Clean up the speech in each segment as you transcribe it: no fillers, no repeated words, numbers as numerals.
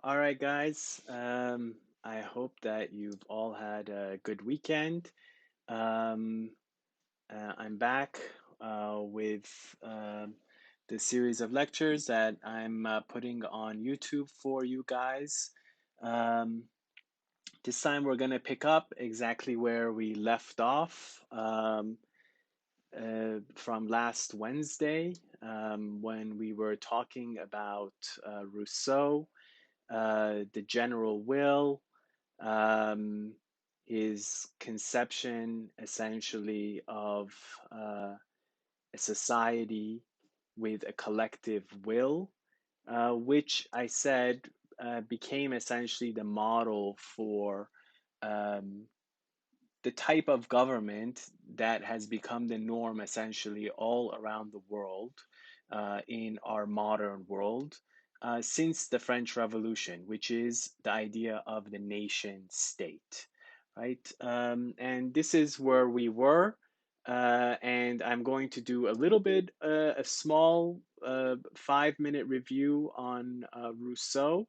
All right, guys. I hope that you've all had a good weekend. Um, I'm back with the series of lectures that I'm putting on YouTube for you guys. Um, this time we're going to pick up exactly where we left off from last Wednesday when we were talking about Rousseau, the general will, um, his conception essentially of a society with a collective will, which I said became essentially the model for um, the type of government that has become the norm essentially all around the world in our modern world since the French Revolution, which is the idea of the nation state, right? And this is where we were. And I'm going to do a little bit, a small 5 minute review on Rousseau,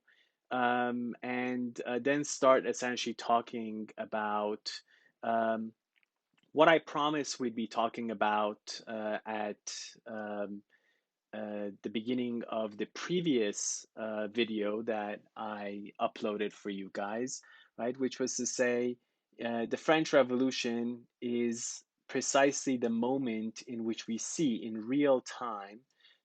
and then start essentially talking about um, what I promised we'd be talking about at um, the beginning of the previous video that I uploaded for you guys, right? Which was to say, the French Revolution is precisely the moment in which we see in real time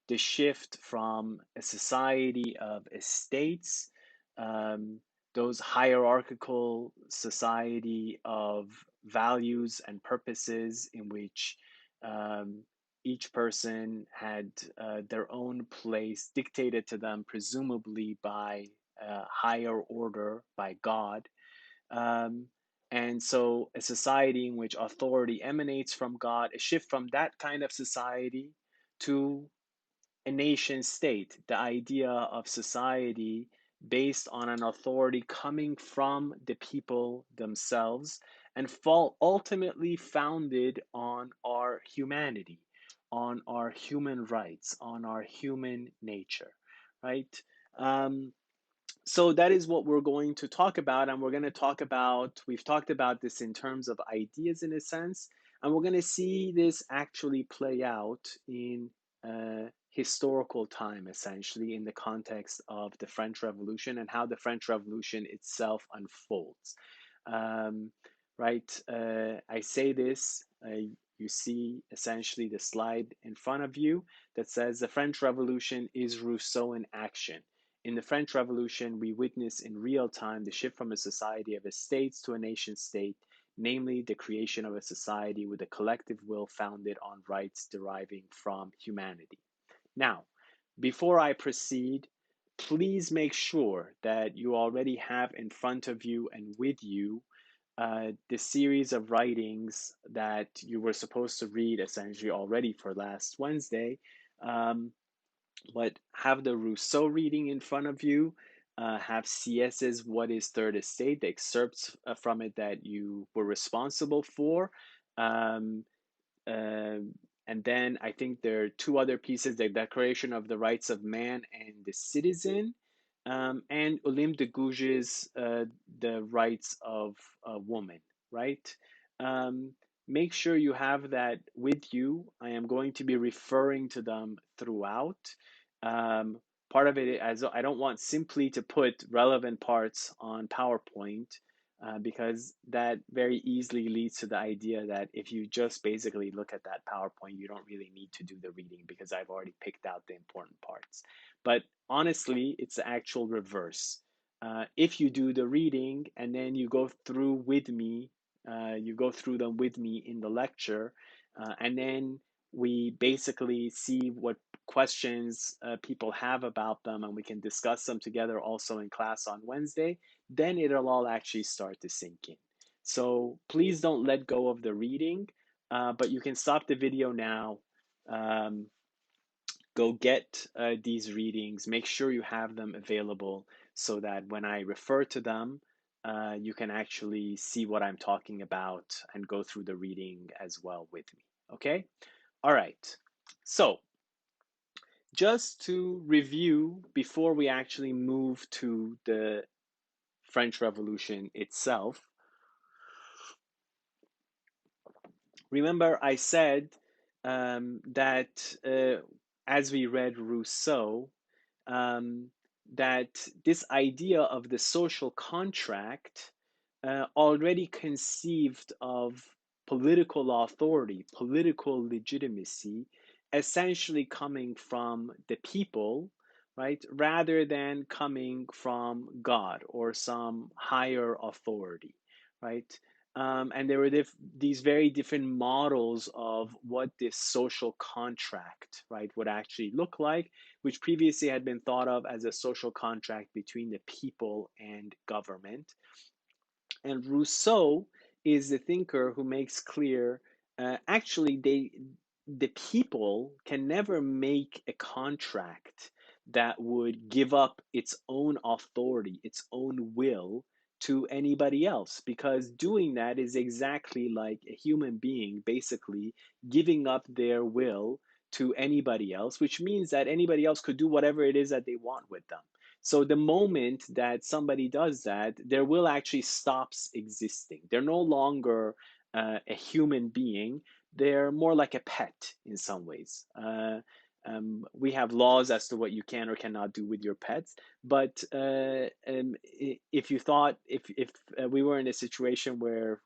the shift from a society of estates, um, those hierarchical society of values and purposes in which um, each person had their own place dictated to them, presumably by a higher order, by God. Um, and so, a society in which authority emanates from God, a shift from that kind of society to a nation state, the idea of society based on an authority coming from the people themselves and fall ultimately founded on our humanity, on our human rights, on our human nature, right? Um, so that is what we're going to talk about, and we're going to talk about, we've talked about this in terms of ideas in a sense, and we're going to see this actually play out in historical time, essentially in the context of the French Revolution and how the French Revolution itself unfolds. um, right, I say this, you see essentially the slide in front of you that says the French Revolution is Rousseau in action. In the French Revolution, we witness in real time the shift from a society of estates to a nation state, namely the creation of a society with a collective will founded on rights deriving from humanity. Now, before I proceed, please make sure that you already have in front of you and with you the series of writings that you were supposed to read essentially already for last Wednesday. Um, but have the Rousseau reading in front of you, have Sieyès's What is Third Estate, the excerpts from it that you were responsible for. Um, uh, and then I think there are two other pieces, the Declaration of the Rights of Man and the Citizen, and Olympe de Gouges' The Rights of a Woman, right? Um, Make sure you have that with you. I am going to be referring to them throughout. Um, Part of it, as I don't want simply to put relevant parts on PowerPoint, because that very easily leads to the idea that if you just basically look at that PowerPoint, you don't really need to do the reading because I've already picked out the important parts. But honestly, it's the actual reverse. If you do the reading and then you go through with me, you go through them with me in the lecture, and then we basically see what questions people have about them and we can discuss them together also in class on Wednesday, then it'll all actually start to sink in. So please don't let go of the reading, but you can stop the video now. Um, Go get these readings. Make sure you have them available so that when I refer to them, you can actually see what I'm talking about and go through the reading as well with me. Okay? All right. So, just to review before we actually move to the French Revolution itself, remember I said that as we read Rousseau, um, that this idea of the social contract already conceived of political authority, political legitimacy, essentially coming from the people, right, rather than coming from God or some higher authority, right? And there were these very different models of what this social contract, right, would actually look like, which previously had been thought of as a social contract between the people and government. And Rousseau is the thinker who makes clear actually the people can never make a contract that would give up its own authority, its own will to anybody else, because doing that is exactly like a human being basically giving up their will to anybody else, which means that anybody else could do whatever it is that they want with them. So the moment that somebody does that, their will actually stops existing. They're no longer a human being. They're more like a pet in some ways. We have laws as to what you can or cannot do with your pets, but if you thought if we were in a situation where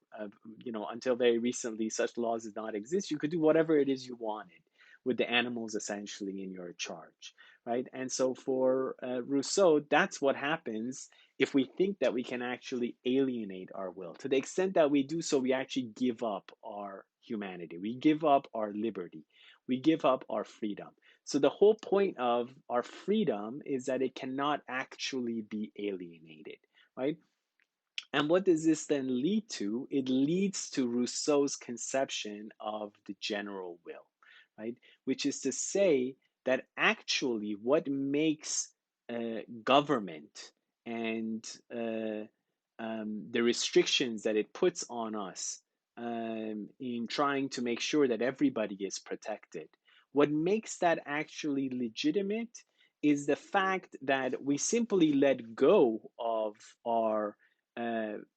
until very recently such laws did not exist, you could do whatever it is you wanted with the animals essentially in your charge, right? And so for Rousseau, that's what happens if we think that we can actually alienate our will. To the extent that we do so, we actually give up our humanity, we give up our liberty, we give up our freedom. So the whole point of our freedom is that it cannot actually be alienated, right? And what does this then lead to? It leads to Rousseau's conception of the general will, right? Which is to say that actually what makes government and the restrictions that it puts on us in trying to make sure that everybody is protected, what makes that actually legitimate is the fact that we simply let go of our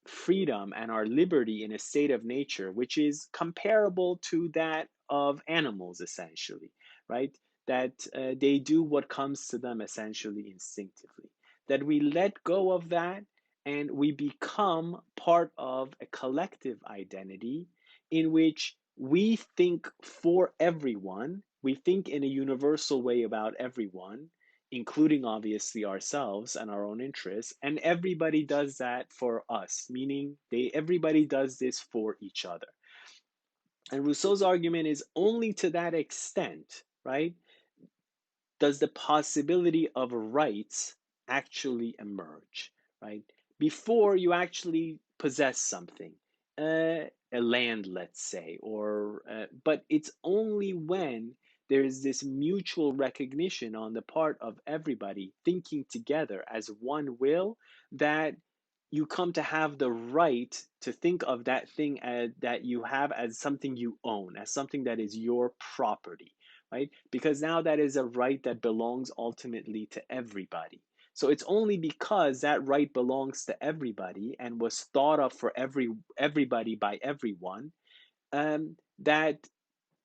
freedom and our liberty in a state of nature, which is comparable to that of animals, essentially, right? That they do what comes to them essentially instinctively. That we let go of that and we become part of a collective identity in which we think for everyone, we think in a universal way about everyone, including obviously ourselves and our own interests, and everybody does that for us, meaning everybody does this for each other. And Rousseau's argument is only to that extent, right, does the possibility of rights actually emerge, right? Before you actually possess something, a land, let's say, or but it's only when there is this mutual recognition on the part of everybody thinking together as one will that you come to have the right to think of that thing that you have as something you own, as something that is your property, right? Because now that is a right that belongs ultimately to everybody. So it's only because that right belongs to everybody and was thought of for everybody by everyone that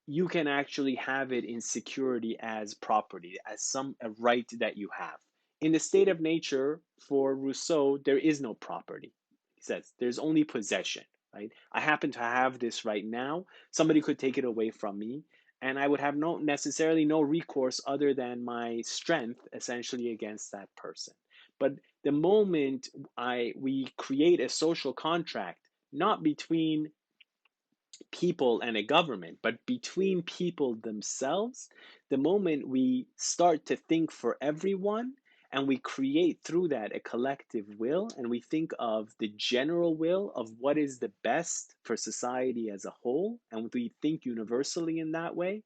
you can actually have it in security as property, as some a right that you have. In the state of nature, for Rousseau, there is no property. He says there's only possession, right? I happen to have this right now. Somebody could take it away from me, and I would have no necessarily no recourse other than my strength essentially against that person. But the moment we create a social contract, not between people and a government, but between people themselves, the moment we start to think for everyone and we create through that a collective will and we think of the general will of what is the best for society as a whole, and we think universally in that way,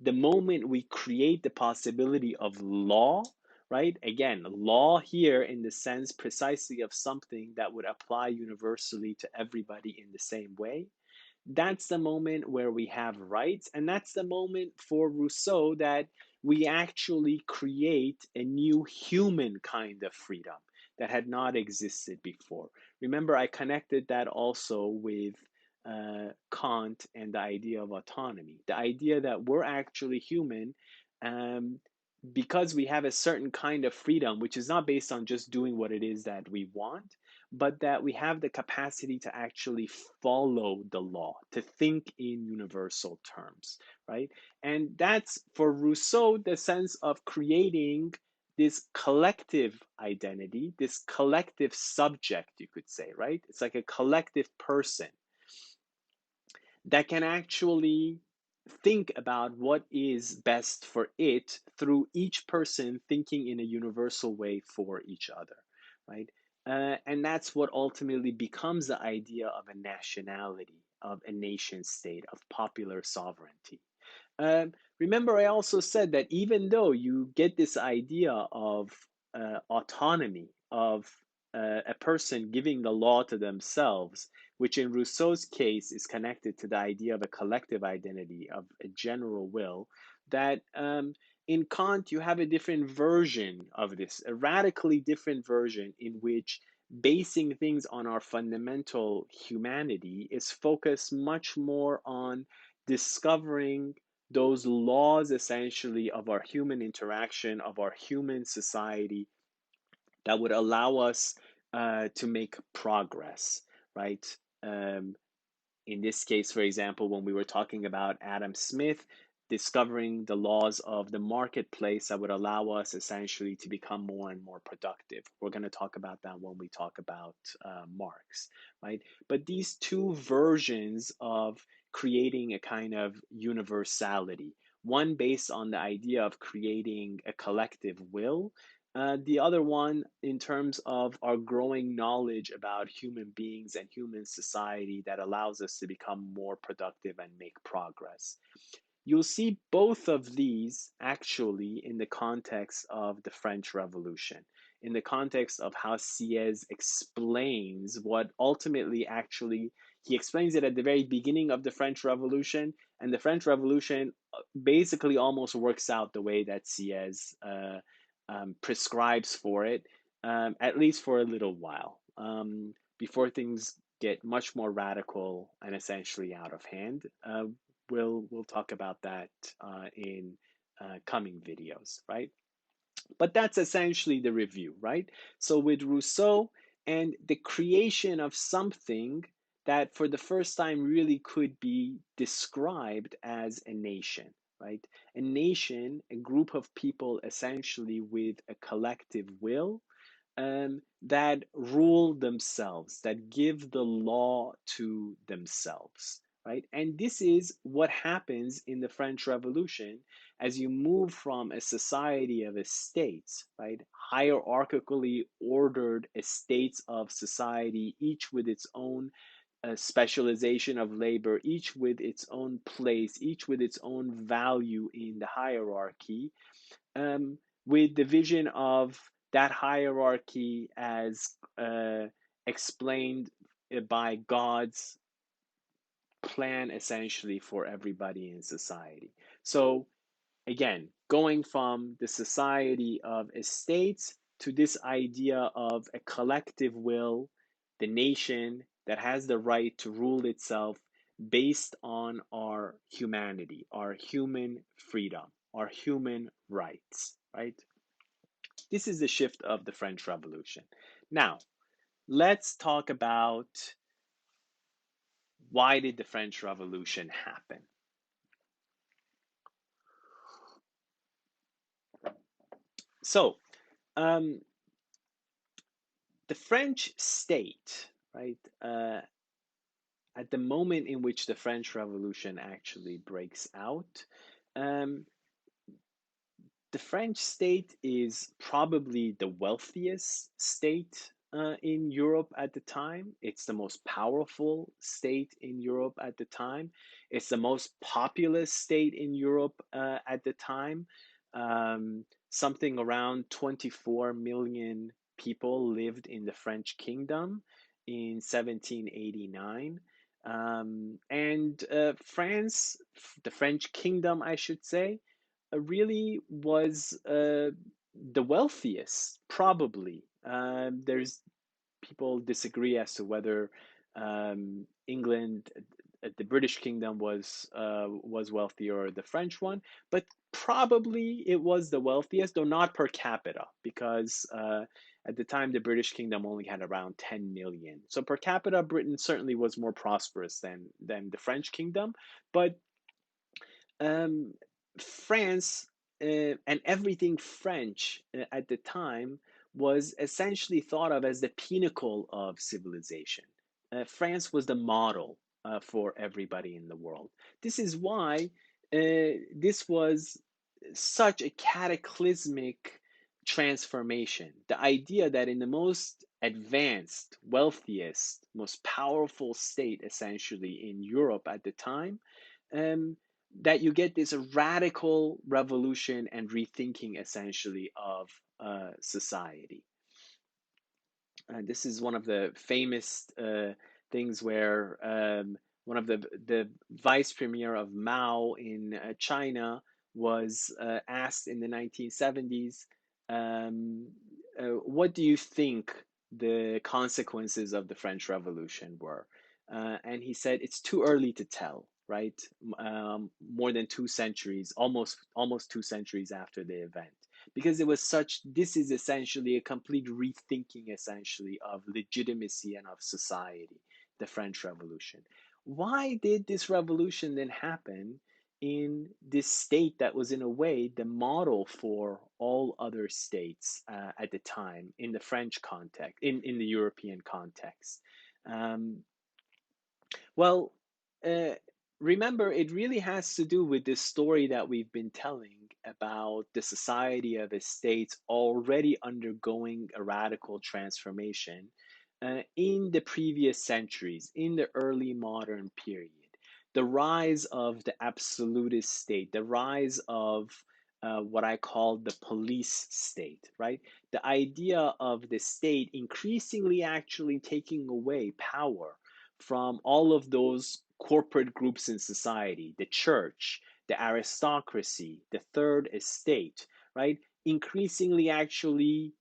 the moment we create the possibility of law, right? Again, law here in the sense precisely of something that would apply universally to everybody in the same way, that's the moment where we have rights. And that's the moment for Rousseau that we actually create a new human kind of freedom that had not existed before. Remember, I connected that also with Kant and the idea of autonomy, the idea that we're actually human, um, because we have a certain kind of freedom, which is not based on just doing what it is that we want, but that we have the capacity to actually follow the law, to think in universal terms, right? And that's for Rousseau the sense of creating this collective identity, this collective subject, you could say, right? It's like a collective person that can actually think about what is best for it through each person thinking in a universal way for each other, right? And that's what ultimately becomes the idea of a nationality, of a nation state, of popular sovereignty. Remember, I also said that even though you get this idea of autonomy, of a person giving the law to themselves, which in Rousseau's case is connected to the idea of a collective identity, of a general will, that in Kant you have a different version of this, a radically different version in which basing things on our fundamental humanity is focused much more on discovering those laws essentially of our human interaction, of our human society that would allow us to make progress, right? Um, in this case, for example, when we were talking about Adam Smith discovering the laws of the marketplace that would allow us essentially to become more and more productive. We're going to talk about that when we talk about Marx, right? But these two versions of creating a kind of universality, one based on the idea of creating a collective will, the other one, in terms of our growing knowledge about human beings and human society that allows us to become more productive and make progress. You'll see both of these actually in the context of the French Revolution, in the context of how Sieyès explains what ultimately actually he explains it at the very beginning of the French Revolution, and the French Revolution basically almost works out the way that Sieyès prescribes for it, at least for a little while, before things get much more radical and essentially out of hand. We'll talk about that in coming videos, right? But that's essentially the review, right? So with Rousseau and the creation of something that for the first time really could be described as a nation, right? A nation, a group of people essentially with a collective will, that rule themselves, that give the law to themselves, right? And this is what happens in the French Revolution as you move from a society of estates, right? Hierarchically ordered estates of society, each with its own specialization of labor, each with its own place, each with its own value in the hierarchy, um, with the vision of that hierarchy as explained by God's plan essentially for everybody in society. So, again, going from the society of estates to this idea of a collective will, the nation that has the right to rule itself based on our humanity, our human freedom, our human rights, right? This is the shift of the French Revolution. Now, let's talk about why did the French Revolution happen? So, um, the French state, right, at the moment in which the French Revolution actually breaks out, um, the French state is probably the wealthiest state in Europe at the time. It's the most powerful state in Europe at the time. It's the most populous state in Europe at the time. Something around 24 million people lived in the French kingdom in 1789. And France, the French kingdom, I should say, really was the wealthiest, probably. There's people disagree as to whether England, the British Kingdom, was wealthier or the French one, but probably it was the wealthiest, though not per capita, because at the time the British Kingdom only had around 10 million. So per capita, Britain certainly was more prosperous than the French Kingdom, but um, France and everything French at the time was essentially thought of as the pinnacle of civilization. France was the model for everybody in the world. This is why this was such a cataclysmic transformation. The idea that in the most advanced, wealthiest, most powerful state, essentially in Europe at the time, um, that you get this radical revolution and rethinking essentially of society. This is one of the famous things where one of the vice premier of Mao in China was asked in the 1970s, "What do you think the consequences of the French Revolution were?" And he said, "It's too early to tell." Right, more than 2 centuries, almost 2 centuries after the event, because it was such, this is essentially a complete rethinking essentially of legitimacy and of society, the French Revolution. Why did this revolution then happen in this state that was in a way the model for all other states at the time in the French context, in the European context? um, well, uh, remember, it really has to do with this story that we've been telling about the society of the states already undergoing a radical transformation in the previous centuries, in the early modern period. The rise of the absolutist state, the rise of what I call the police state, right? The idea of the state increasingly actually taking away power from all of those corporate groups in society, the church, the aristocracy, the third estate, right? Increasingly actually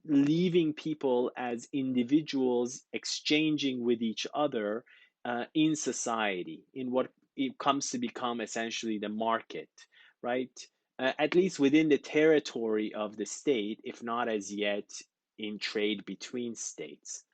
leaving people as individuals exchanging with each other in society, in what it comes to become essentially the market, right? At least within the territory of the state, if not as yet in trade between states.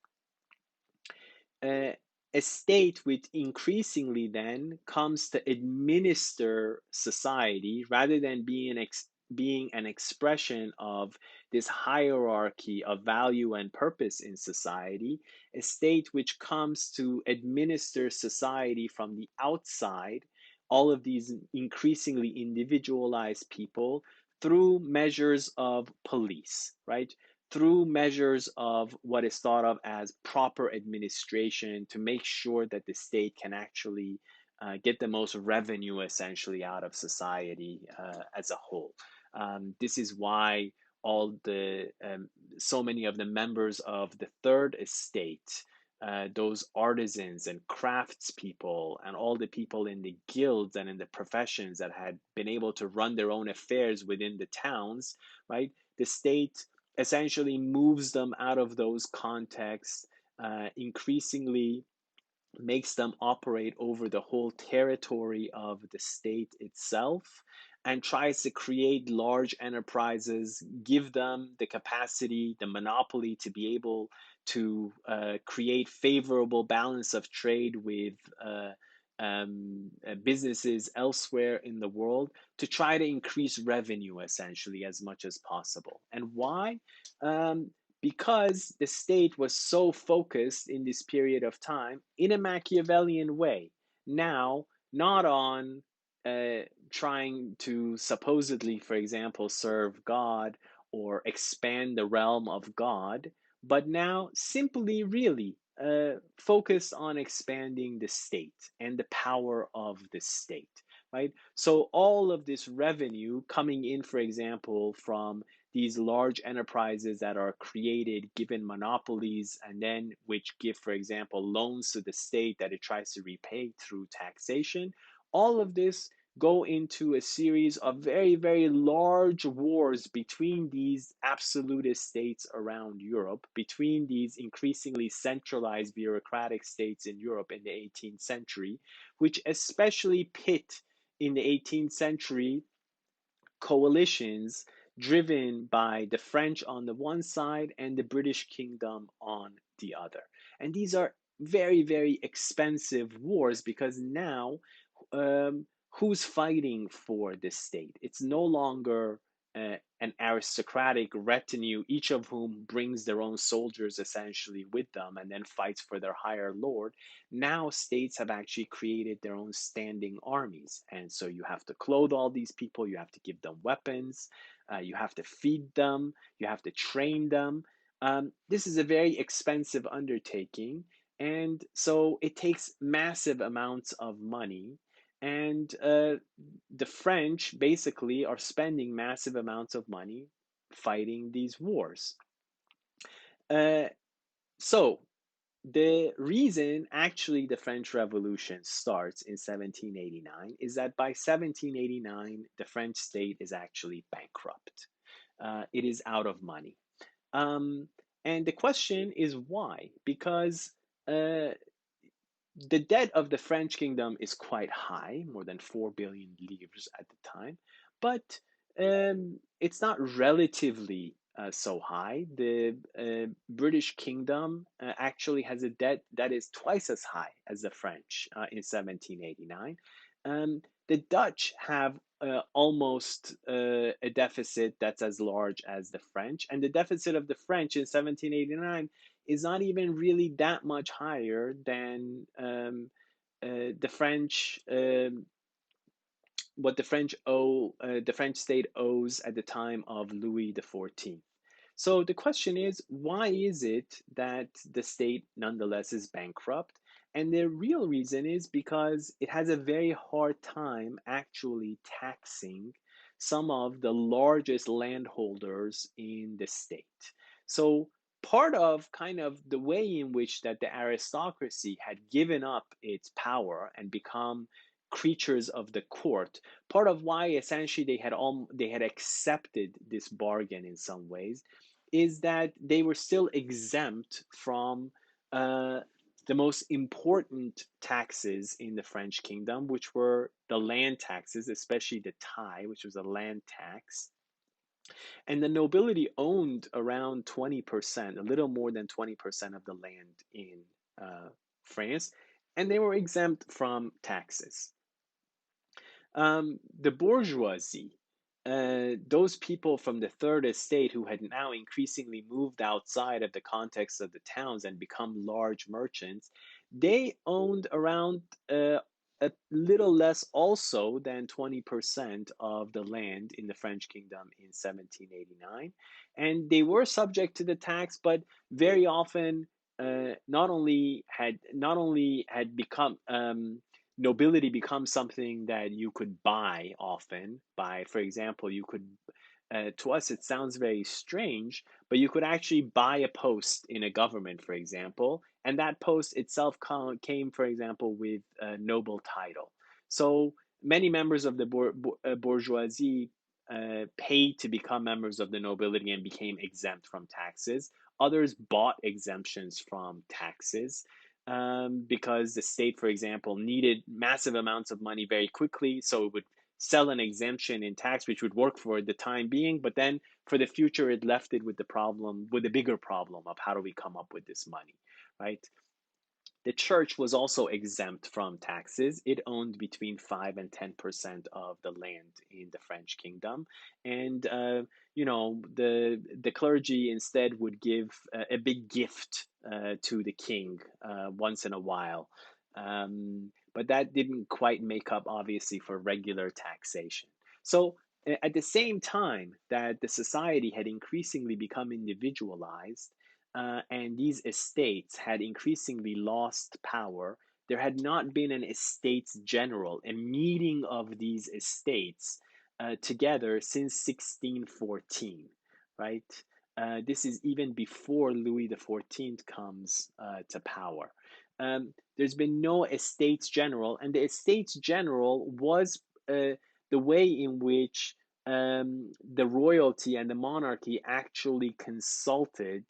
uh, a state which increasingly then comes to administer society rather than being an expression of this hierarchy of value and purpose in society, a state which comes to administer society from the outside, all of these increasingly individualized people through measures of police, right? Through measures of what is thought of as proper administration to make sure that the state can actually get the most revenue essentially out of society as a whole. This is why all the so many of the members of the third estate, those artisans and craftspeople and all the people in the guilds and in the professions that had been able to run their own affairs within the towns, right? The state essentially moves them out of those contexts, increasingly makes them operate over the whole territory of the state itself, and tries to create large enterprises, give them the capacity, the monopoly to be able to create favorable balance of trade with businesses elsewhere in the world to try to increase revenue essentially as much as possible. And why? Um, because the state was so focused in this period of time in a Machiavellian way. Now, not on uh, trying to supposedly, for example, serve God or expand the realm of God, but now simply really focused on expanding the state and the power of the state, right? So all of this revenue coming in, for example, from these large enterprises that are created given monopolies and then which give, for example, loans to the state that it tries to repay through taxation, all of this go into a series of very, very large wars between these absolutist states around Europe, between these increasingly centralized bureaucratic states in Europe in the 18th century, which especially pit in the 18th century coalitions driven by the French on the one side and the British Kingdom on the other. And these are very, very expensive wars because now um, who's fighting for the state? It's no longer an aristocratic retinue, each of whom brings their own soldiers essentially with them and then fights for their higher lord. Now states have actually created their own standing armies. And so you have to clothe all these people, you have to give them weapons, you have to feed them, you have to train them. This is a very expensive undertaking. And so it takes massive amounts of money. And the French basically are spending massive amounts of money fighting these wars. Uh, so the reason actually the French Revolution starts in 1789 is that by 1789, the French state is actually bankrupt. It is out of money. Um, and the question is why? Because uh, the debt of the French kingdom is quite high, more than 4 billion livres at the time, but it's not relatively so high. The British kingdom actually has a debt that is twice as high as the French in 1789. The Dutch have almost a deficit that's as large as the French, and the deficit of the French in 1789 is not even really that much higher than the French what the French state owes at the time of Louis the XIV. So the question is, why is it that the state nonetheless is bankrupt? And the real reason is because it has a very hard time actually taxing some of the largest landholders in the state. So part of kind of the way in which that the aristocracy had given up its power and become creatures of the court, part of why essentially they had accepted this bargain in some ways is that they were still exempt from uh, the most important taxes in the French kingdom, which were the land taxes, especially the taille, which was a land tax. And the nobility owned around 20%, a little more than 20% of the land in France, and they were exempt from taxes. The bourgeoisie, those people from the third estate who had now increasingly moved outside of the context of the towns and become large merchants, they owned around a little less also than 20% of the land in the French kingdom in 1789. And they were subject to the tax, but very often not only had become nobility becomes something that you could buy often by, for example, you could to us it sounds very strange, but you could actually buy a post in a government, for example, and that post itself came, for example, with a noble title. So many members of the bourgeoisie paid to become members of the nobility and became exempt from taxes. Others bought exemptions from taxes because the state, for example, needed massive amounts of money very quickly. So it would sell an exemption in tax, which would work for the time being. But then for the future, it left it with the problem, with a bigger problem of how do we come up with this money, right? The church was also exempt from taxes. It owned between 5 and 10% of the land in the French kingdom. And, the clergy instead would give a big gift to the king once in a while. But that didn't quite make up, obviously, for regular taxation. So, at the same time that the society had increasingly become individualized, and these estates had increasingly lost power, there had not been an estates general, a meeting of these estates together since 1614, right? This is even before Louis the XIV comes to power. There's been no estates general, and the estates general was the way in which the royalty and the monarchy actually consulted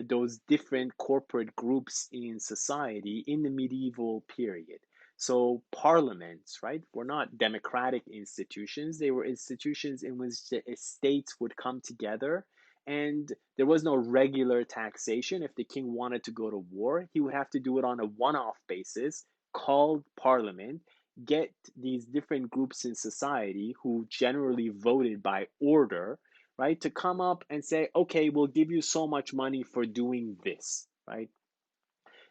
those different corporate groups in society in the medieval period. So parliaments, right, were not democratic institutions. They were institutions in which the estates would come together, and there was no regular taxation. If the king wanted to go to war, he would have to do it on a one-off basis, called parliament, get these different groups in society who generally voted by order, right, to come up and say, okay, we'll give you so much money for doing this, right?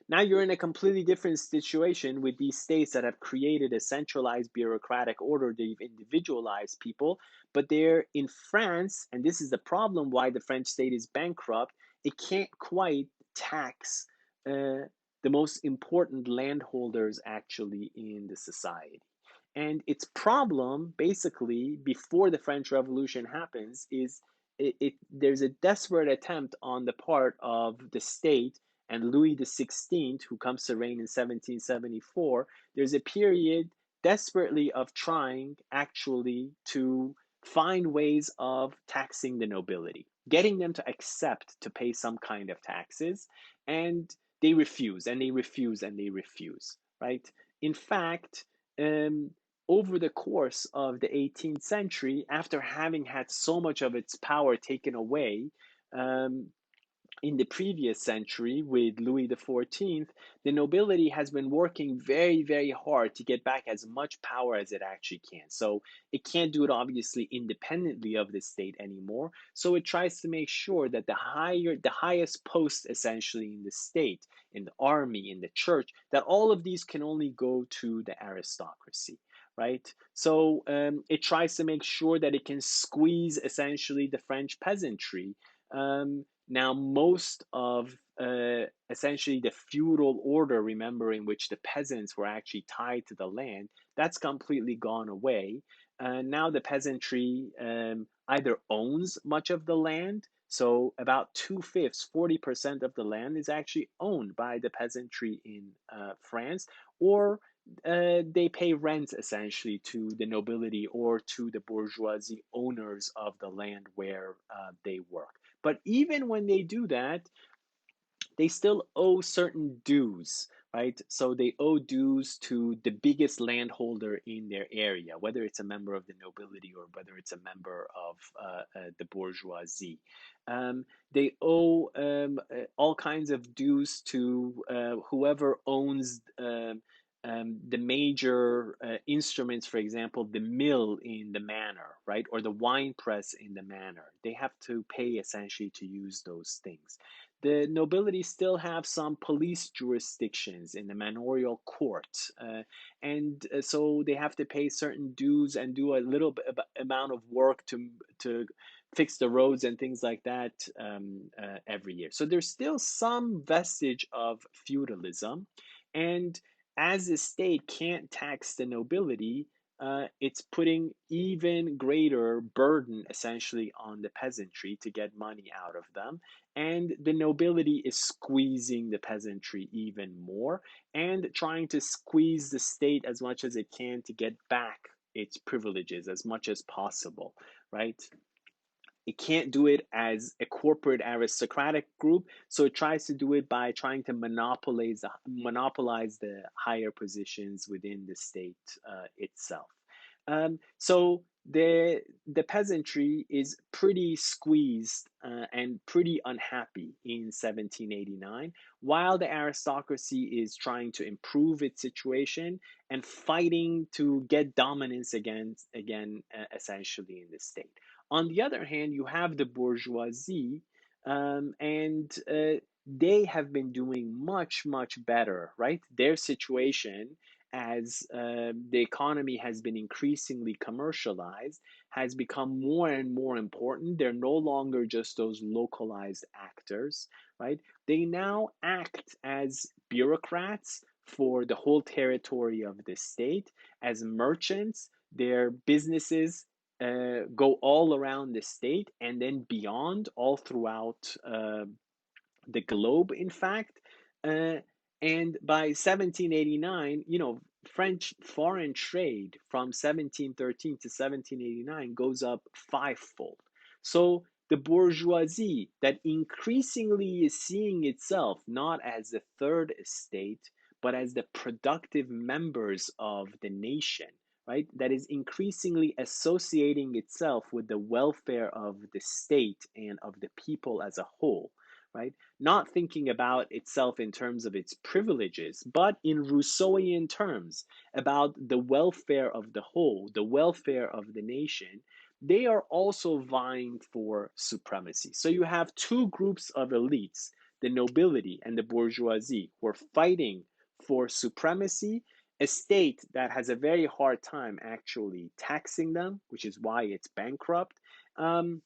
Now you're in a completely different situation with these states that have created a centralized bureaucratic order. They've individualized people, but they're in France, and this is the problem why the French state is bankrupt. It can't quite tax the most important landholders actually in the society. And its problem, basically, before the French Revolution happens, is there's a desperate attempt on the part of the state and Louis XVI, who comes to reign in 1774. There's a period desperately of trying actually to find ways of taxing the nobility, getting them to accept to pay some kind of taxes, and they refuse and they refuse and they refuse, right? In fact, um, over the course of the 18th century, after having had so much of its power taken away, um, in the previous century with Louis XIV, the nobility has been working very, very hard to get back as much power as it actually can. So it can't do it obviously independently of the state anymore. So it tries to make sure that the highest post essentially in the state, in the army, in the church, that all of these can only go to the aristocracy. Right? So it tries to make sure that it can squeeze essentially the French peasantry. Now, most of essentially the feudal order, remember, in which the peasants were actually tied to the land, that's completely gone away. Now, the peasantry either owns much of the land, so about two-fifths, 40% of the land is actually owned by the peasantry in France, or they pay rent essentially to the nobility or to the bourgeoisie owners of the land where they work. But even when they do that, they still owe certain dues, right? So they owe dues to the biggest landholder in their area, whether it's a member of the nobility or whether it's a member of the bourgeoisie. They owe all kinds of dues to whoever owns the major instruments, for example, the mill in the manor, right, or the wine press in the manor. They have to pay essentially to use those things. The nobility still have some police jurisdictions in the manorial court, and so they have to pay certain dues and do a little bit amount of work to fix the roads and things like that every year. So there's still some vestige of feudalism, and as the state can't tax the nobility, it's putting even greater burden essentially on the peasantry to get money out of them. And the nobility is squeezing the peasantry even more and trying to squeeze the state as much as it can to get back its privileges as much as possible, right? It can't do it as a corporate aristocratic group, so it tries to do it by trying to monopolize the higher positions within the state itself. So the peasantry is pretty squeezed and pretty unhappy in 1789, while the aristocracy is trying to improve its situation and fighting to get dominance again essentially in the state. On the other hand, you have the bourgeoisie, and they have been doing much, much better, right? Their situation, as the economy has been increasingly commercialized, has become more and more important. They're no longer just those localized actors, right? They now act as bureaucrats for the whole territory of the state, as merchants. Their businesses go all around the state and then beyond, all throughout the globe, in fact. Uh, and by 1789, French foreign trade from 1713 to 1789 goes up fivefold. So the bourgeoisie that increasingly is seeing itself not as the third estate, but as the productive members of the nation, right? That is increasingly associating itself with the welfare of the state and of the people as a whole, right? Not thinking about itself in terms of its privileges, but in Rousseauian terms about the welfare of the whole, the welfare of the nation, they are also vying for supremacy. So you have two groups of elites, the nobility and the bourgeoisie, who are fighting for supremacy, a state that has a very hard time actually taxing them, which is why it's bankrupt. Um,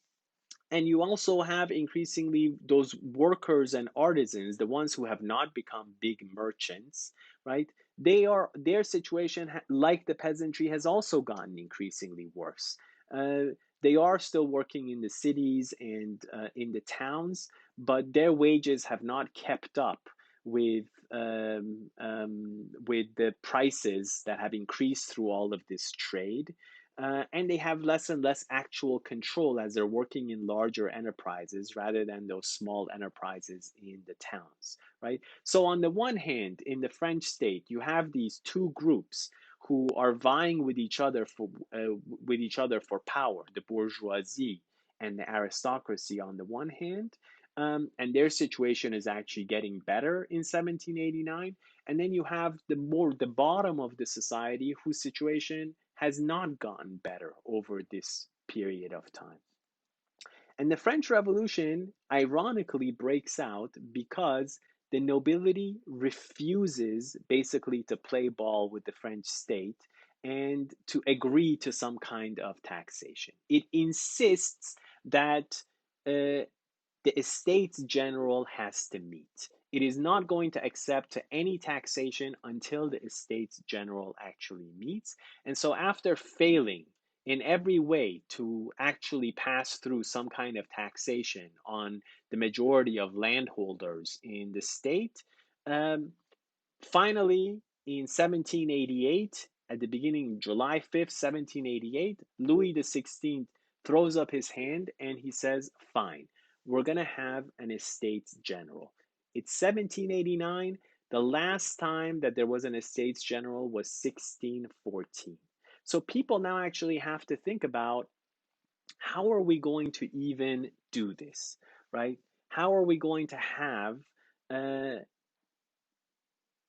and you also have increasingly those workers and artisans, the ones who have not become big merchants, right? Their situation, like the peasantry, has also gotten increasingly worse. Uh, they are still working in the cities and in the towns, but their wages have not kept up with with the prices that have increased through all of this trade, and they have less and less actual control as they're working in larger enterprises rather than those small enterprises in the towns, right? So on the one hand, in the French state, you have these two groups who are vying with each other for power, the bourgeoisie and the aristocracy on the one hand. And their situation is actually getting better in 1789. And then you have the bottom of the society whose situation has not gotten better over this period of time. And the French Revolution ironically breaks out because the nobility refuses basically to play ball with the French state and to agree to some kind of taxation. It insists that uh, the Estates General has to meet. It is not going to accept any taxation until the Estates General actually meets. And so, after failing in every way to actually pass through some kind of taxation on the majority of landholders in the state, um, finally, in 1788, at the beginning, July 5th, 1788, Louis XVI throws up his hand and he says, fine, we're going to have an Estates General. It's 1789. The last time that there was an Estates General was 1614. So people now actually have to think about, how are we going to even do this, right? How are we going to have uh,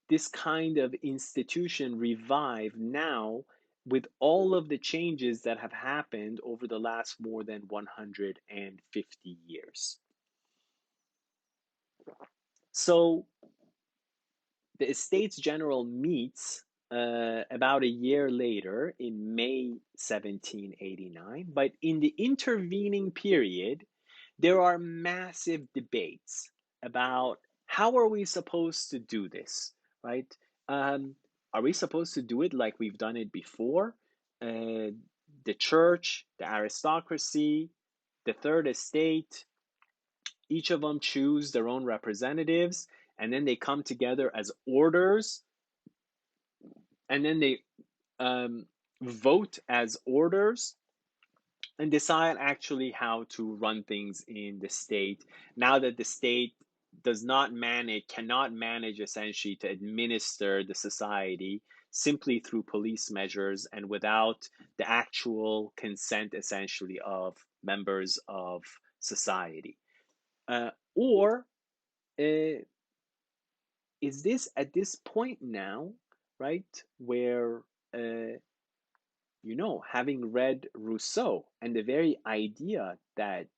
this kind of institution revive now with all of the changes that have happened over the last more than 150 years? So the Estates General meets about a year later in May 1789, but in the intervening period, there are massive debates about how are we supposed to do this, right? Um, are we supposed to do it like we've done it before? The church, the aristocracy, the third estate, each of them choose their own representatives, and then they come together as orders, and then they um, vote as orders and decide actually how to run things in the state now that the state cannot manage essentially to administer the society simply through police measures and without the actual consent essentially of members of society. Or uh, is this at this point now, right, where uh, having read Rousseau and the very idea that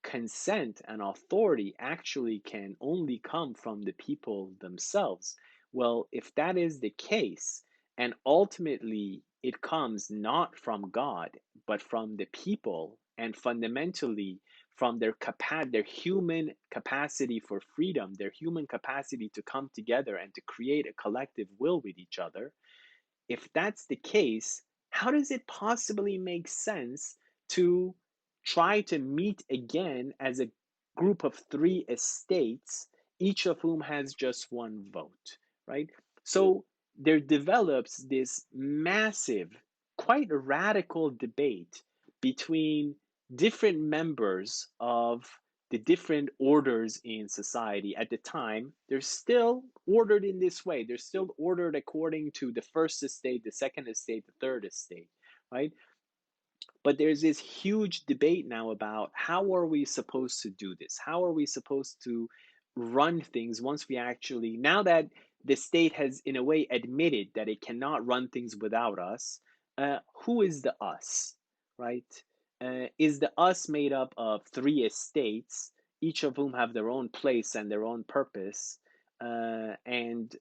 consent and authority actually can only come from the people themselves, well, if that is the case, and ultimately it comes not from God, but from the people, and fundamentally from their human capacity for freedom, their human capacity to come together and to create a collective will with each other, if that's the case, how does it possibly make sense to try to meet again as a group of three estates, each of whom has just one vote, right? So there develops this massive, quite radical debate between different members of the different orders in society. At the time, they're still ordered in this way. They're still ordered according to the first estate, the second estate, the third estate, right? But there's this huge debate now about how are we supposed to do this? How are we supposed to run things once we actually, now that the state has in a way admitted that it cannot run things without us, who is the us, right? Is the us made up of three estates, each of whom have their own place and their own purpose, and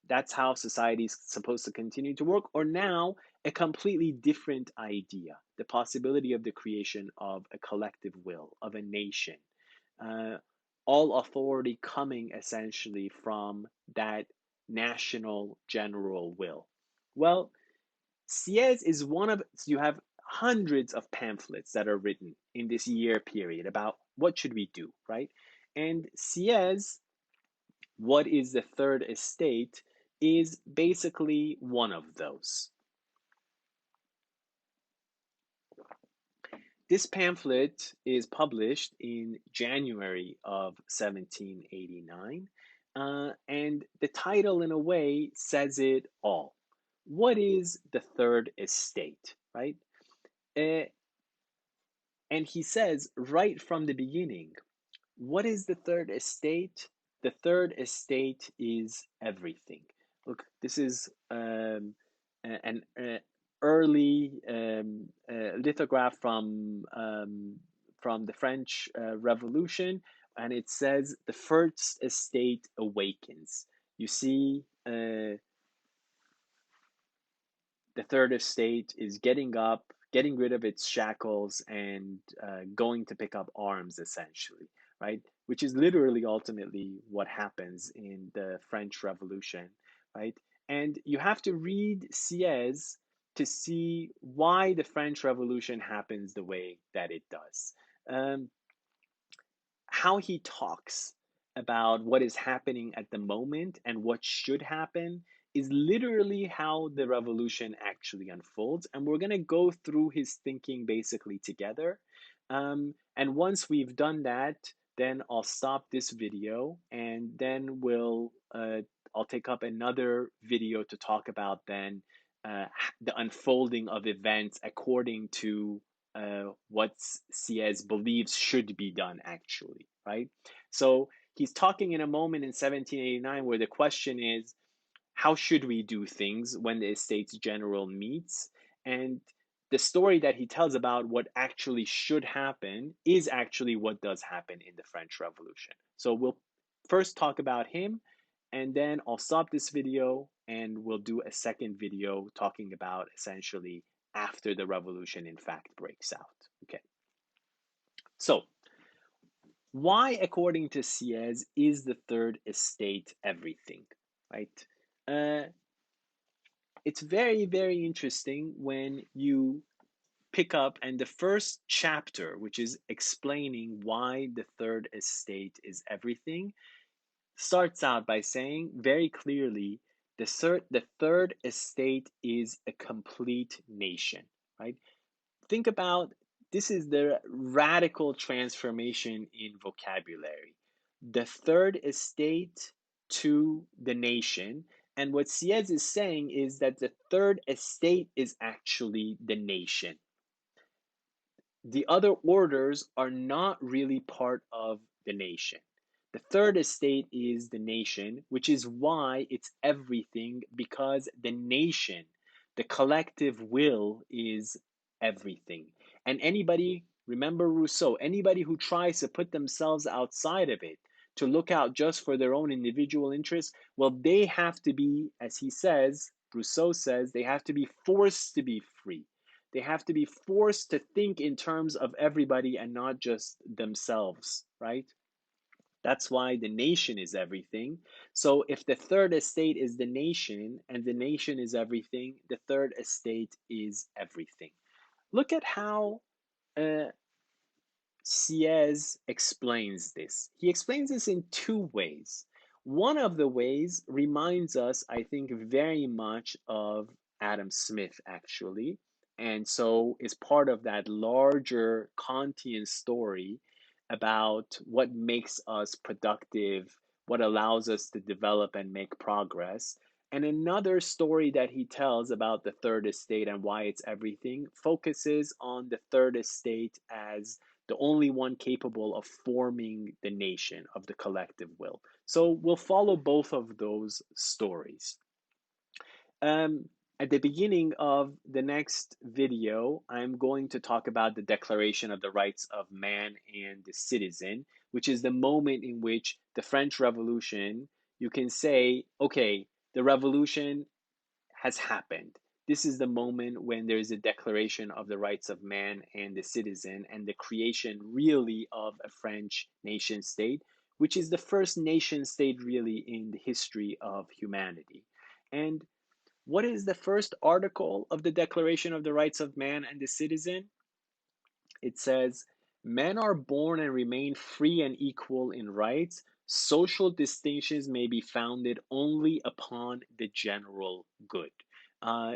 that's how society is supposed to continue to work? Or now a completely different idea, the possibility of the creation of a collective will, of a nation, uh, all authority coming essentially from that national general will. Well, Sieyès is one of, so you have hundreds of pamphlets that are written in this year period about what should we do, right? And Sieyès, what is the third estate, is basically one of those. This pamphlet is published in January of 1789, and the title, in a way, says it all. What is the third estate, right? Uh, and he says right from the beginning, what is the third estate? The third estate is everything. Look, this is an early lithograph from the French Revolution, and it says the first estate awakens. You see, the third estate is getting up, getting rid of its shackles, and going to pick up arms, essentially, right? Which is literally ultimately what happens in the French Revolution, right? And you have to read Sieyès to see why the French Revolution happens the way that it does. Um, how he talks about what is happening at the moment and what should happen is literally how the revolution actually unfolds. And we're going to go through his thinking basically together. And once we've done that, then I'll stop this video and then I'll take up another video to talk about then uh, the unfolding of events according to what Sieyès believes should be done, actually, right? So he's talking in a moment in 1789 where the question is, how should we do things when the Estates General meets? And the story that he tells about what actually should happen is actually what does happen in the French Revolution. So we'll first talk about him, and then I'll stop this video and we'll do a second video talking about essentially after the revolution in fact breaks out. Okay. So why, according to Sieyès, is the third estate everything, right? Uh, it's very, very interesting when you pick up, and the first chapter, which is explaining why the third estate is everything, starts out by saying very clearly the third estate is a complete nation, right? Think about, this is the radical transformation in vocabulary. The third estate to the nation. And what Sieyès is saying is that the third estate is actually the nation. The other orders are not really part of the nation. The third estate is the nation, which is why it's everything, because the nation, the collective will, is everything. And anybody, remember Rousseau, anybody who tries to put themselves outside of it, to look out just for their own individual interests, well, they have to be, as he says, Rousseau says, they have to be forced to be free. They have to be forced to think in terms of everybody and not just themselves, right? That's why the nation is everything. So if the third estate is the nation and the nation is everything, the third estate is everything. Look at how uh, Sieyès explains this. He explains this in two ways. One of the ways reminds us, I think, very much of Adam Smith, actually. And so is part of that larger Kantian story about what makes us productive, what allows us to develop and make progress. And another story that he tells about the third estate and why it's everything focuses on the third estate as the only one capable of forming the nation of the collective will. So we'll follow both of those stories. Um, at the beginning of the next video, I'm going to talk about the Declaration of the Rights of Man and the Citizen, which is the moment in which the French Revolution, you can say, okay, the revolution has happened. This is the moment when there is a declaration of the rights of man and the citizen and the creation really of a French nation state, which is the first nation state really in the history of humanity. And what is the first article of the Declaration of the Rights of Man and the Citizen? It says, men are born and remain free and equal in rights. Social distinctions may be founded only upon the general good.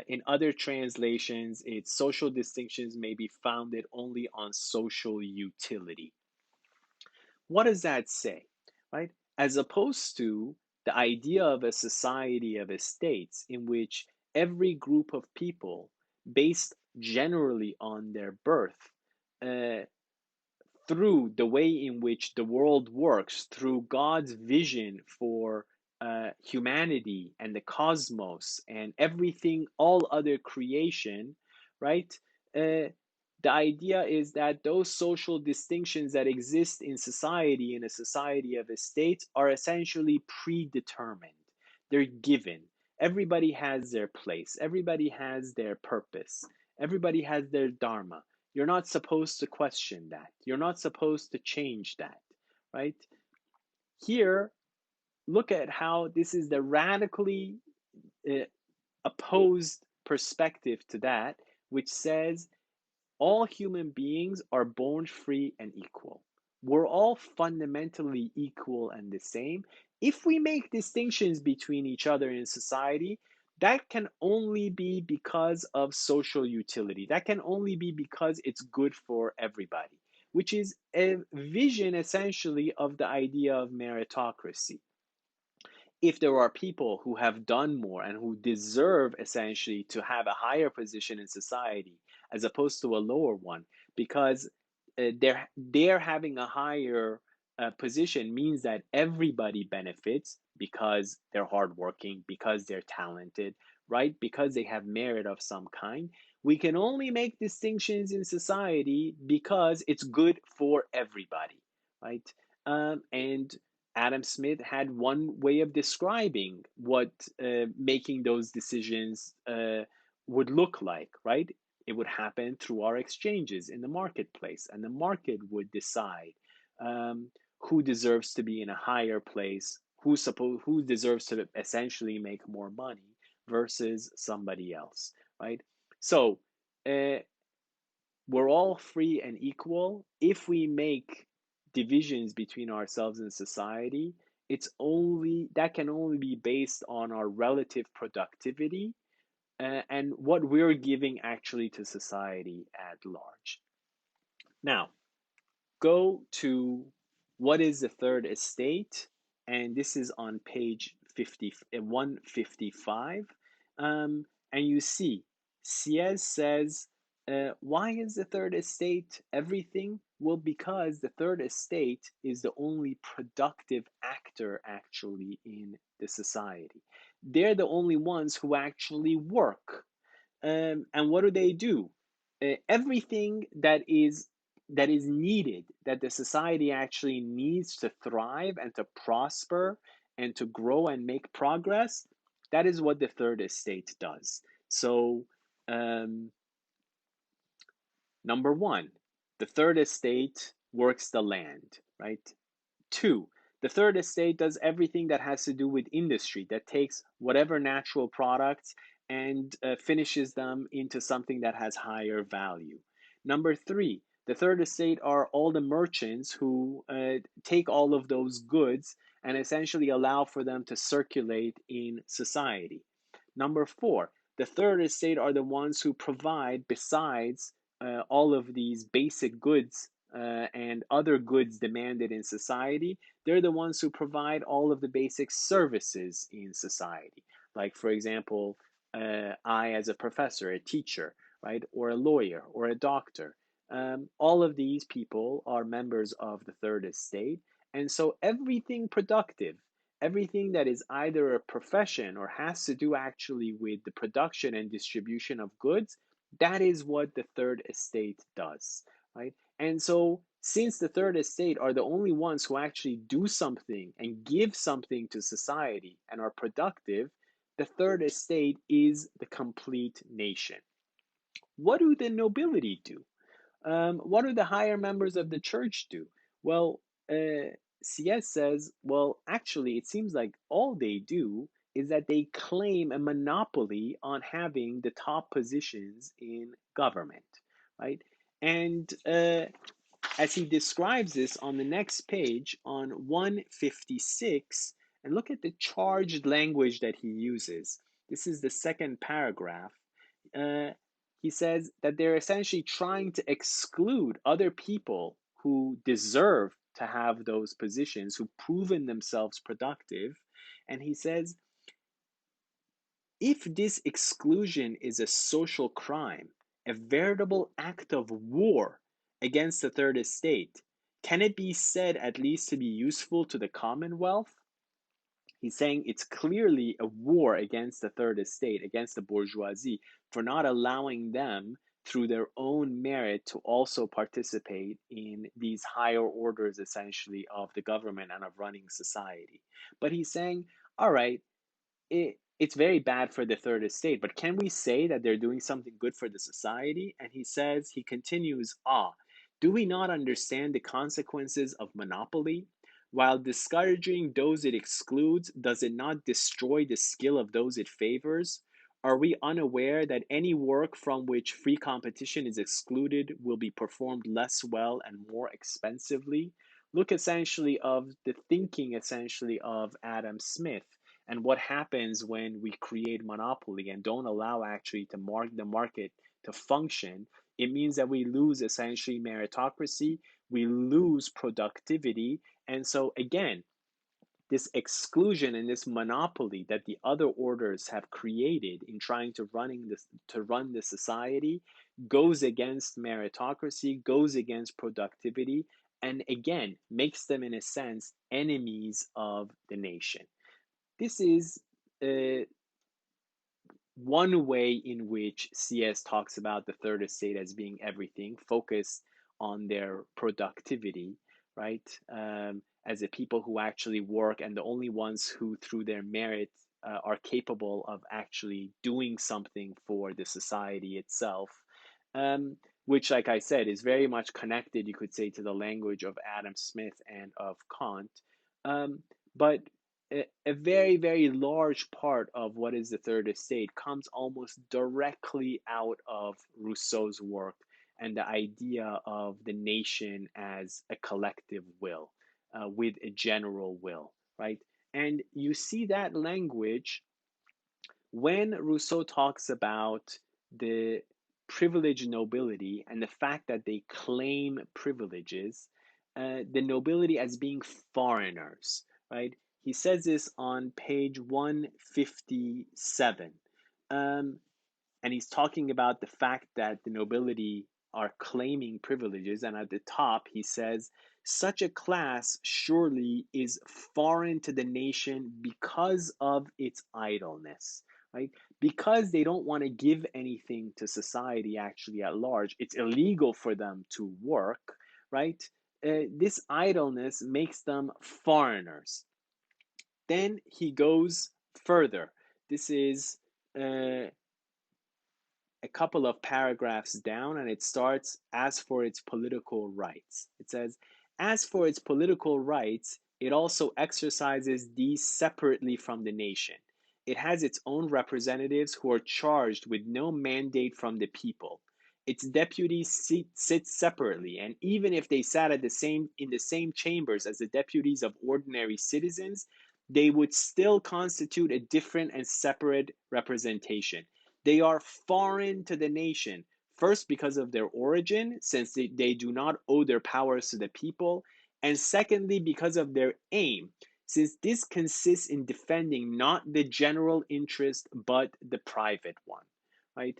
In other translations, it's social distinctions may be founded only on social utility. What does that say, right? As opposed to the idea of a society of estates in which every group of people, based generally on their birth, uh, through the way in which the world works, through God's vision for humanity and the cosmos and everything, all other creation, right? Uh, the idea is that those social distinctions that exist in society, in a society of estates, are essentially predetermined. They're given. Everybody has their place, everybody has their purpose, everybody has their dharma. You're not supposed to question that. You're not supposed to change that, right? Here, look at how this is the radically uh, opposed perspective to that, which says all human beings are born free and equal. We're all fundamentally equal and the same. If we make distinctions between each other in society, that can only be because of social utility. That can only be because it's good for everybody, which is a vision essentially of the idea of meritocracy. If there are people who have done more and who deserve essentially to have a higher position in society as opposed to a lower one, because they're having a higher position means that everybody benefits because they're hardworking, because they're talented, right? Because they have merit of some kind. We can only make distinctions in society because it's good for everybody, right? And Adam Smith had one way of describing what making those decisions would look like, right? It would happen through our exchanges in the marketplace, and the market would decide um, who deserves to be in a higher place, who deserves to essentially make more money versus somebody else, right? So uh, we're all free and equal. If we make divisions between ourselves and society, it's only that can only be based on our relative productivity and what we're giving actually to society at large. Now, go to what is the third estate, and this is on page 155. And you see, Sieyès says, why is the third estate everything? Well, because the third estate is the only productive actor actually in the society. They're the only ones who actually work. And what do? Everything that is needed, that the society actually needs to thrive and to prosper and to grow and make progress, that is what the third estate does. So, um, number one, the third estate works the land, right? Two, the third estate does everything that has to do with industry, that takes whatever natural products and finishes them into something that has higher value. Number three, the third estate are all the merchants who take all of those goods and essentially allow for them to circulate in society. Number four, the third estate are the ones who provide, besides all of these basic goods and other goods demanded in society, they're the ones who provide all of the basic services in society. Like, for example, I, as a professor, a teacher, right, or a lawyer or a doctor. All of these people are members of the third estate. And so everything productive, everything that is either a profession or has to do actually with the production and distribution of goods, that is what the third estate does, right? And so, since the third estate are the only ones who actually do something and give something to society and are productive, the third estate is the complete nation. What do the nobility do? What do the higher members of the church do? Well, Sieyès says, well, actually, it seems like all they do is that they claim a monopoly on having the top positions in government, right? And as he describes this on the next page, on 156, and look at the charged language that he uses. This is the second paragraph. Uh, he says that they're essentially trying to exclude other people who deserve to have those positions, who've proven themselves productive. And he says, if this exclusion is a social crime, a veritable act of war against the third estate, can it be said at least to be useful to the commonwealth? He's saying it's clearly a war against the third estate, against the bourgeoisie, for not allowing them, through their own merit, to also participate in these higher orders, essentially, of the government and of running society. But he's saying, all right, it's very bad for the third estate, but can we say that they're doing something good for the society? And he says, he continues, do we not understand the consequences of monopoly? While discouraging those it excludes, does it not destroy the skill of those it favors? Are we unaware that any work from which free competition is excluded will be performed less well and more expensively? Look essentially of the thinking essentially of Adam Smith and what happens when we create monopoly and don't allow actually to the market to function. It means that we lose essentially meritocracy, we lose productivity. And so again, this exclusion and this monopoly that the other orders have created in trying to run the society goes against meritocracy, goes against productivity, and again makes them in a sense enemies of the nation. This is uh, one way in which Sieyès talks about the third estate as being everything, focused on their productivity, right? As a people who actually work and the only ones who, through their merit, are capable of actually doing something for the society itself. Which, like I said, is very much connected, you could say, to the language of Adam Smith and of Kant. Um, but a very, very large part of what is the third estate comes almost directly out of Rousseau's work and the idea of the nation as a collective will, with a general will, right? And you see that language when Rousseau talks about the privileged nobility and the fact that they claim privileges, the nobility as being foreigners, right? He says this on page 157. Um, and he's talking about the fact that the nobility are claiming privileges. And at the top, he says, such a class surely is foreign to the nation because of its idleness, right? Because they don't want to give anything to society actually at large. It's illegal for them to work, right? This idleness makes them foreigners. Then he goes further. This is uh, a couple of paragraphs down, and it starts, as for its political rights. It says, as for its political rights, it also exercises these separately from the nation. It has its own representatives who are charged with no mandate from the people. its deputies sit separately, and even if they sat at the same in the same chambers as the deputies of ordinary citizens, they would still constitute a different and separate representation. They are foreign to the nation, first because of their origin, since they do not owe their powers to the people, and secondly because of their aim, since this consists in defending not the general interest but the private one, right?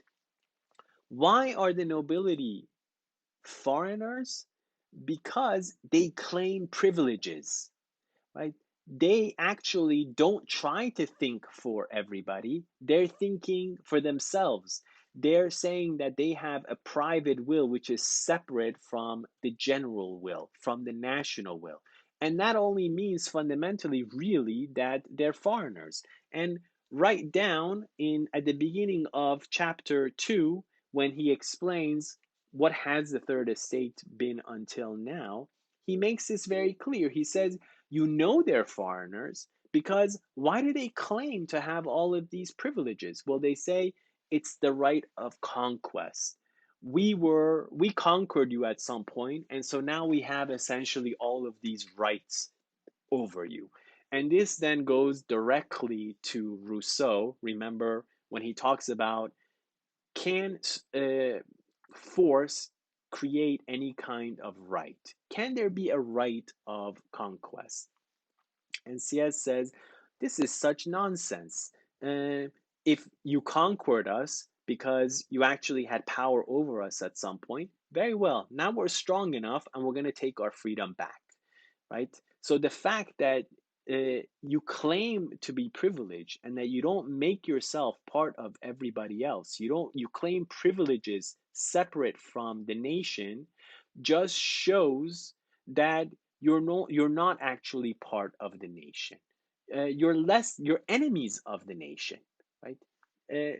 Why are the nobility foreigners? Because they claim privileges, right? They actually don't try to think for everybody. They're thinking for themselves. They're saying that they have a private will which is separate from the general will, from the national will. And that only means fundamentally, really, that they're foreigners. And right down in at the beginning of chapter 2, when he explains what has the third estate been until now, he makes this very clear. He says, you know they're foreigners because why do they claim to have all of these privileges? Well, they say it's the right of conquest. We conquered you at some point, and so now we have essentially all of these rights over you. And this then goes directly to Rousseau. Remember when he talks about, can force create any kind of right? Can there be a right of conquest? And Sieyès says, this is such nonsense. If you conquered us because you actually had power over us at some point, very well. Now we're strong enough and we're going to take our freedom back, right? So the fact that you claim to be privileged and that you don't make yourself part of everybody else, you claim privileges separate from the nation, just shows that you're not actually part of the nation. You're enemies of the nation, right? Uh,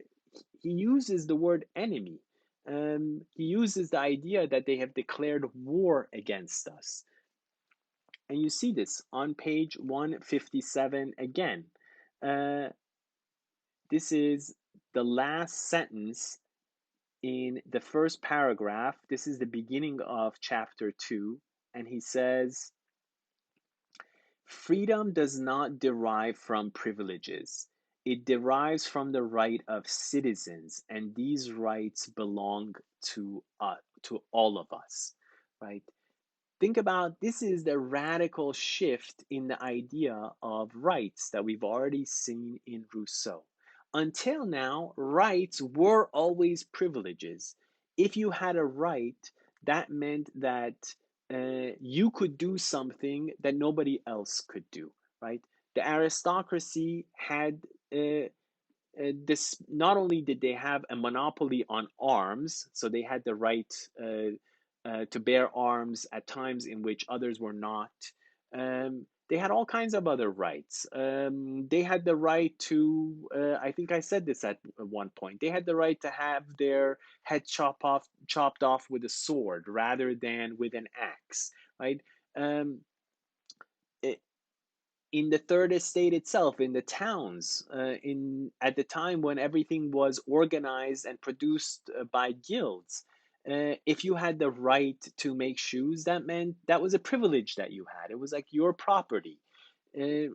he uses the word enemy. He uses the idea that they have declared war against us. And you see this on page 157 again. Uh, this is the last sentence in the first paragraph. This is the beginning of chapter 2. And he says, freedom does not derive from privileges. It derives from the right of citizens, and these rights belong to all of us, right? Think about, this is the radical shift in the idea of rights that we've already seen in Rousseau. Until now, rights were always privileges. If you had a right, that meant that you could do something that nobody else could do, right? The aristocracy had this. Not only did they have a monopoly on arms, so they had the right to bear arms at times in which others were not. They had all kinds of other rights. They had the right to, I think I said this at one point, they had the right to have their head chopped off with a sword rather than with an axe, right? Um, it, in the third estate itself, in the towns, in at the time when everything was organized and produced by guilds, if you had the right to make shoes, that meant that was a privilege that you had. It was like your property. Uh,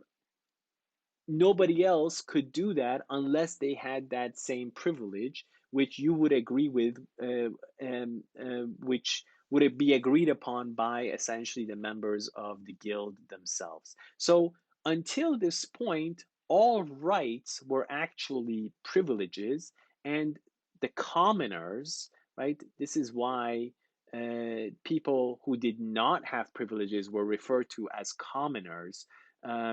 Nobody else could do that unless they had that same privilege, which you would agree with, which would be agreed upon by essentially the members of the guild themselves. So until this point, all rights were actually privileges, and the commoners, right? This is why people who did not have privileges were referred to as commoners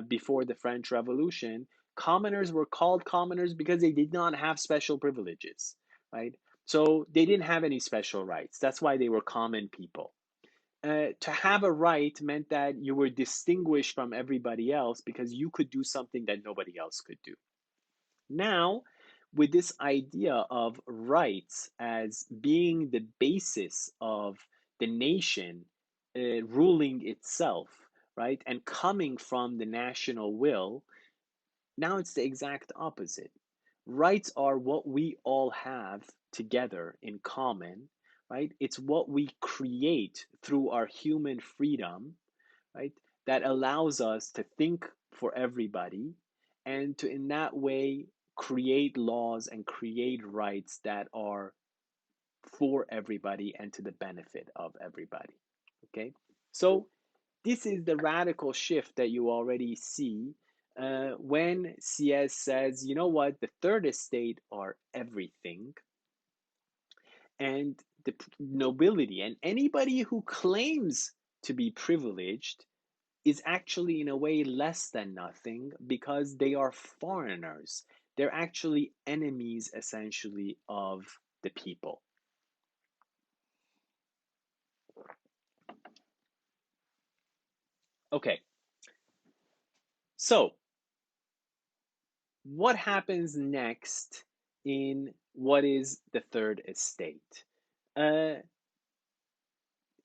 before the French Revolution. Commoners were called commoners because they did not have special privileges, right? So they didn't have any special rights. That's why they were common people. To have a right meant that you were distinguished from everybody else because you could do something that nobody else could do. Now, with this idea of rights as being the basis of the nation ruling itself, right, and coming from the national will, now it's the exact opposite. Rights are what we all have together in common, right? It's what we create through our human freedom, right? That allows us to think for everybody and to, in that way, create laws and create rights that are for everybody and to the benefit of everybody. Okay? So, this is the radical shift that you already see when Sieyès says, you know what, the third estate are everything, and the nobility and anybody who claims to be privileged is actually, in a way, less than nothing because they are foreigners. They're actually enemies, essentially, of the people. Okay, so what happens next in what is the third estate? Uh,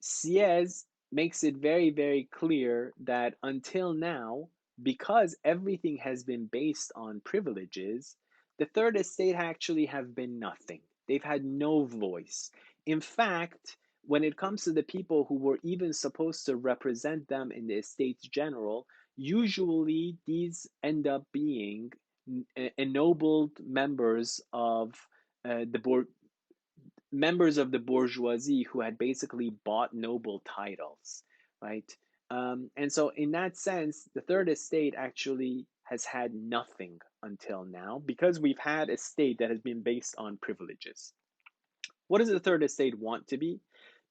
Sieyès makes it very, very clear that until now, because everything has been based on privileges, the third estate actually have been nothing. They've had no voice. In fact, when it comes to the people who were even supposed to represent them in the Estates General, usually these end up being ennobled members of the bourgeoisie who had basically bought noble titles, right? And so, in that sense, the third estate actually has had nothing until now because we've had a state that has been based on privileges. What does the third estate want to be?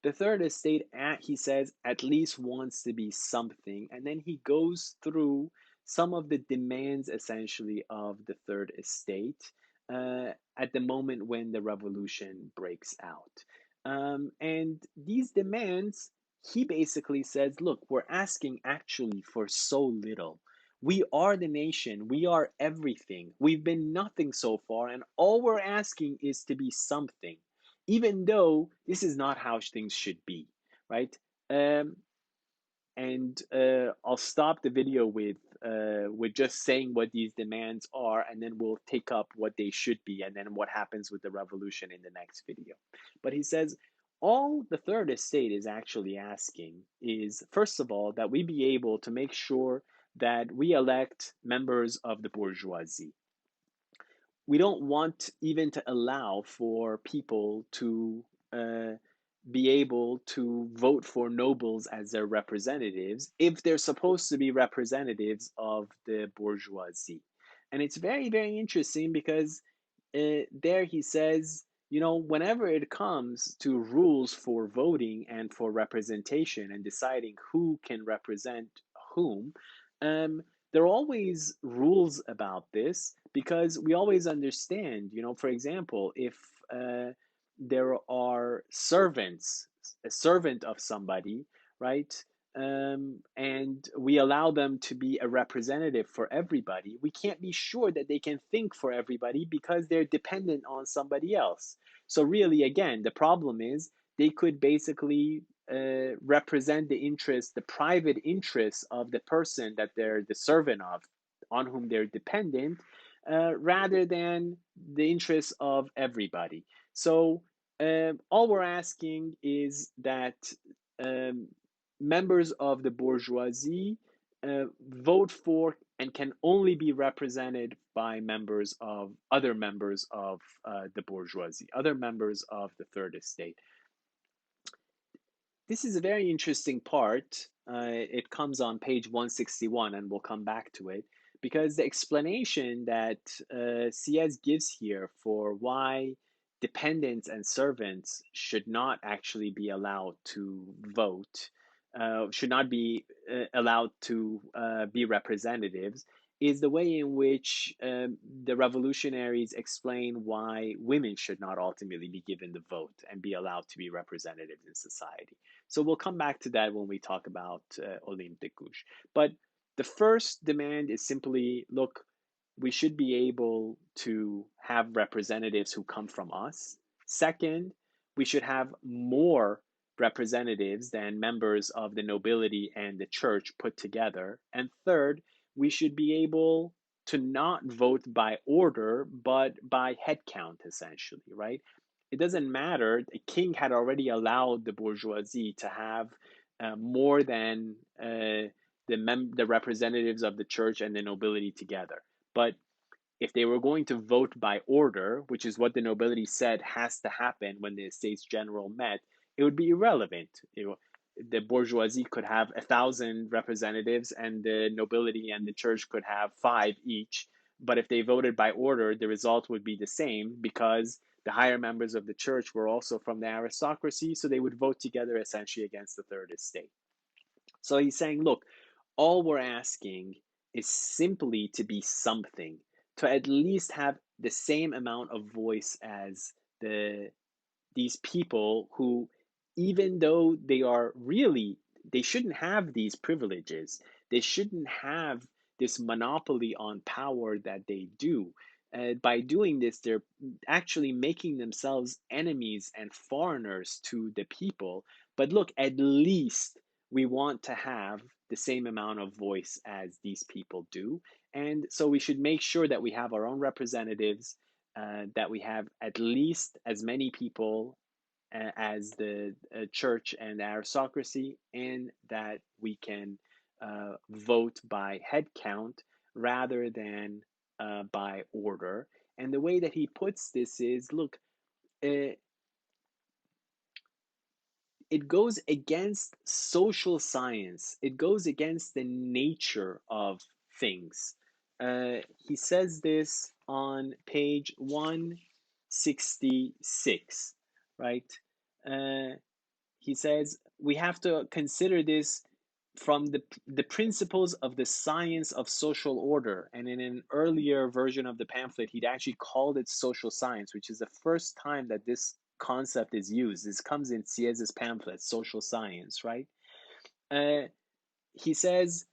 The third estate, he says, at least wants to be something. And then he goes through some of the demands, essentially, of the third estate at the moment when the revolution breaks out. And these demands, he basically says, look, we're asking actually for so little. We are the nation. We are everything. We've been nothing so far, and all we're asking is to be something, even though this is not how things should be, right? Um, and I'll stop the video with just saying what these demands are, and then we'll take up what they should be, and then what happens with the revolution in the next video. But he says all the third estate is actually asking is, first of all, that we be able to make sure that we elect members of the bourgeoisie. We don't want even to allow for people to uh, be able to vote for nobles as their representatives if they're supposed to be representatives of the bourgeoisie. And it's very, very interesting because there he says, you know, whenever it comes to rules for voting and for representation and deciding who can represent whom, um, there are always rules about this because we always understand, you know, for example, if uh, there are servants, a servant of somebody, right? And we allow them to be a representative for everybody, we can't be sure that they can think for everybody because they're dependent on somebody else. So, really, again, the problem is they could basically represent the interest, the private interests of the person that they're the servant of, on whom they're dependent, rather than the interests of everybody. So, all we're asking is that um, members of the bourgeoisie vote for and can only be represented by members of other members of the bourgeoisie, other members of the third estate. This is a very interesting part. It comes on page 161, and we'll come back to it because the explanation that Sieyès gives here for why dependents and servants should not actually be allowed to vote, should not be allowed to be representatives, is the way in which the revolutionaries explain why women should not ultimately be given the vote and be allowed to be representatives in society. So we'll come back to that when we talk about Olympe de Gouges. But the first demand is simply, look, we should be able to have representatives who come from us. Second, we should have more representatives than members of the nobility and the church put together. And third, we should be able to not vote by order, but by head count, essentially, right? it doesn't matter. The king had already allowed the bourgeoisie to have more than the representatives of the church and the nobility together. But if they were going to vote by order, which is what the nobility said has to happen when the Estates General met, it would be irrelevant. The bourgeoisie could have 1,000 representatives, and the nobility and the church could have five each. But if they voted by order, the result would be the same because the higher members of the church were also from the aristocracy, so they would vote together essentially against the third estate. So he's saying, look, all we're asking is simply to be something, to at least have the same amount of voice as these people who, even though they are really, they shouldn't have these privileges. They shouldn't have this monopoly on power that they do. By doing this, they're actually making themselves enemies and foreigners to the people. But look, at least we want to have the same amount of voice as these people do. And so we should make sure that we have our own representatives, that we have at least as many people as the church and the aristocracy, and that we can vote by head count rather than by order. And the way that he puts this is, look, uh, it goes against social science. It goes against the nature of things. He says this on page 166, right? Uh, he says we have to consider this from the principles of the science of social order. And in an earlier version of the pamphlet, he'd actually called it social science, which is the first time that this concept is used. This comes in Sieyès' pamphlet, Social Science, right? Uh, he says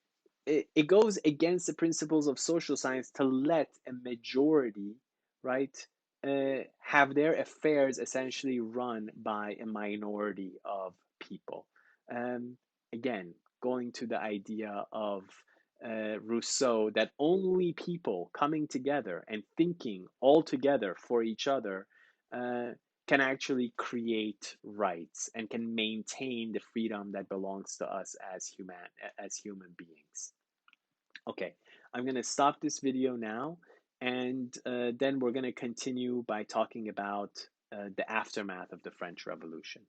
it goes against the principles of social science to let a majority, right, have their affairs essentially run by a minority of people. Um, Again, going to the idea of Rousseau, that only people coming together and thinking all together for each other uh, can actually create rights and can maintain the freedom that belongs to us as human beings. Okay, I'm going to stop this video now, and then we're going to continue by talking about the aftermath of the French Revolution.